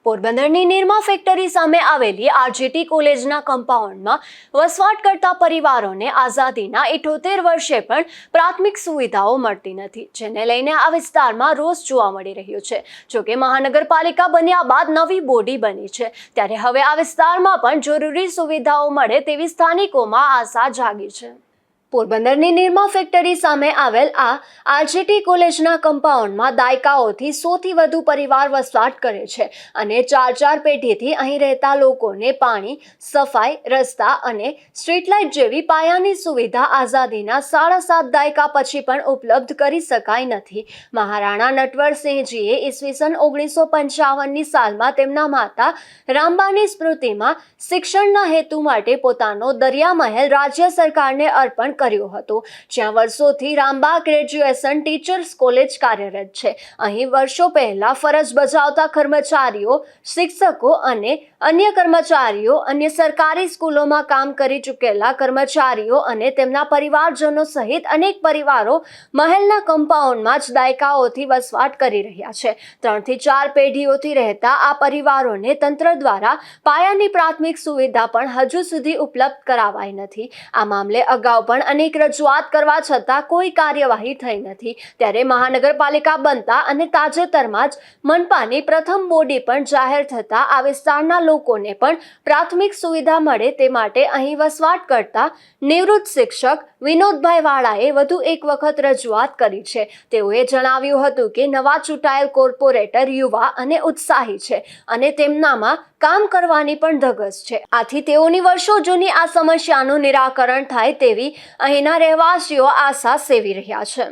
પોરબંદરની નિરમા ફેક્ટરી સામે આવેલી આરજીટી કોલેજના કમ્પાઉન્ડમાં વસવાટ કરતા પરિવારોને આઝાદીના 78 વર્ષે પણ પ્રાથમિક સુવિધાઓ મળતી નથી, જેને લઈને આ વિસ્તારમાં રોષ જોવા મળી રહ્યો છે। જોકે મહાનગરપાલિકા બન્યા બાદ નવી બોડી બની છે, ત્યારે હવે આ વિસ્તારમાં પણ જરૂરી સુવિધાઓ મળે તેવી સ્થાનિકોમાં આશા જાગી છે। પોરબંદરની નિરમા ફેક્ટરી સામે આવેલ આ આરજીટી કોલેજના કમ્પાઉન્ડમાં દાયકાઓથી 100 થી વધુ પરિવાર વસવાટ કરે છે અને 4 પેઢીથી અહીં રહેતા લોકોને પાણી, સફાઈ, રસ્તા અને સ્ટ્રીટ લાઇટ જેવી પાયાની સુવિધા આઝાદીના 7.5 દાયકા પછી પણ ઉપલબ્ધ કરી શકાઈ નથી। મહારાણા નટવરસિંહજીએ ઈસવીસન 1955ની સાલમાં તેમના માતા રામબાની સ્મૃતિમાં શિક્ષણના હેતુ માટે પોતાનો દરિયા મહેલ રાજ્ય સરકારને અર્પણ કર્યો હતો, જ્યાં વર્ષોથી રામબા ગ્રેજ્યુએશન ટીચર્સ કોલેજ કાર્યરત છે। અહીં વર્ષો પહેલા ફરજ બજાવતા કર્મચારીઓ, શિક્ષકો અને અન્ય કર્મચારીઓ, અન્ય સરકારી સ્કૂલોમાં કામ કરી ચૂકેલા કર્મચારીઓ અને તેમના પરિવારજનો સહિત અનેક પરિવારો મહેલના કમ્પાઉન્ડમાં જ દાયકાઓથી વસવાટ કરી રહ્યા છે। 3 થી 4 પેઢીઓથી રહેતા આ પરિવારોને તંત્ર દ્વારા પાયાની પ્રાથમિક સુવિધા પણ હજુ સુધી ઉપલબ્ધ કરાવાઈ નથી। આ મામલે અગાઉ પણ અનેક રજૂઆત કરવા છતાં કોઈ કાર્યવાહી થઈ નથી, ત્યારે મહાનગરપાલિકા બનતા અને તાજેતરમાં જ મનપાની પ્રથમ બોડી પણ જાહેર થતા આ વિસ્તારના લોકોને પણ પ્રાથમિક સુવિધા મળે તે માટે અહીં વસવાટ કરતા નિવૃત્ત શિક્ષક વિનોદભાઈ વાળાએ વધુ એક વખત રજૂઆત કરી છે। તેઓએ જણાવ્યું હતું કે નવા ચૂંટાયેલ કોર્પોરેટર યુવા અને ઉત્સાહી છે અને તેમનામાં કામ કરવાની પણ ધગશ છે, આથી તેઓની વર્ષો જૂની આ સમસ્યાનું નિરાકરણ થાય તેવી અહીંના રહેવાસીઓ આશા સેવી રહ્યા છે।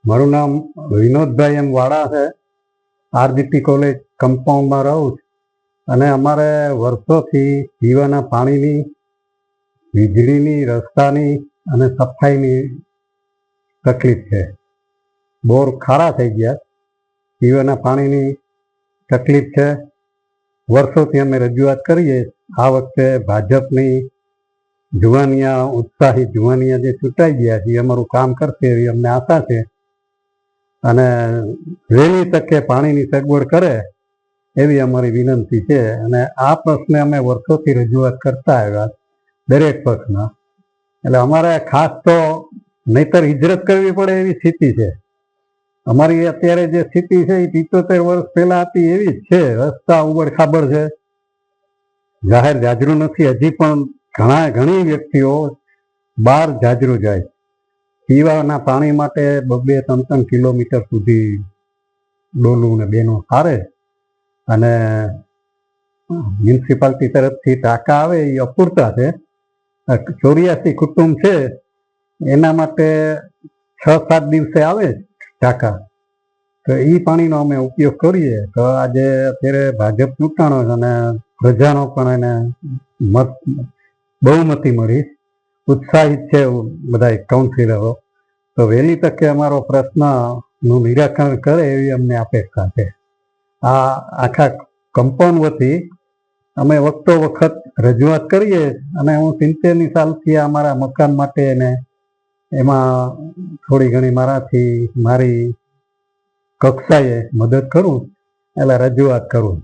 મારું નામ વિનોદભાઈ એમ વાળા છે। આરજીટી કોલેજ કમ્પાઉન્ડમાં રહું છું અને અમારે વર્ષોથી પીવાના પાણીની, વીજળીની, રસ્તાની અને સફાઈની તકલીફ છે। બોર ખારા થઈ ગયા, પીવાના પાણીની તકલીફ છે। વર્ષોથી અમે રજૂઆત કરીએ। આ વખતે ભાજપની જુવાનિયા, ઉત્સાહી જુવાનિયા જે ચૂંટાઈ ગયા છે, અમારું કામ કરશે એવી અમને આશા છે અને વહેલી તકે પાણીની સગવડ કરે એવી અમારી વિનંતી છે। અને આ પ્રશ્ને અમે વર્ષોથી રજૂઆત કરતા આવ્યા દરેક પક્ષમાં, એટલે અમારે ખાસ તો નહીતર હિજરત કરવી પડે એવી સ્થિતિ છે। અમારી અત્યારે જે સ્થિતિ છે એ 75 વર્ષ પહેલા હતી એવી જ છે। રસ્તા ઉબડ ખાબડ છે, જાહેર જાજરૂ નથી। હજી પણ ઘણી વ્યક્તિઓ બહાર જાજરૂ જાય, પીવાના પાણી માટે 2-3 કિલોમીટર સુધી ડોલું ને બેનો હારે અને મ્યુનિસિપાલિટી તરફથી ટાંકા આવે એ અપૂરતા છે। 84 કુટુંબ છે, એના માટે 6-7 દિવસે આવે ટાંકા, તો એ પાણીનો અમે ઉપયોગ કરીએ। તો આજે અત્યારે ભાજપ ચૂંટાણો છે અને પ્રજાનો પણ એને બહુમતી મળી, ઉત્સાહિત છે બધા કાઉન્સિલરો, તો વહેલી તકે અમારો પ્રશ્નનું નિરાકરણ કરે એવી અમને અપેક્ષા છે। આ આખા કમ્પાઉન્ડ વતી અમે વખતો વખત રજૂઆત કરીએ અને હું 70ની સાલથી અમારા મકાન માટે ને એમાં થોડી ઘણી મારી કક્ષાએ મદદ કરું એટલે રજૂઆત કરું।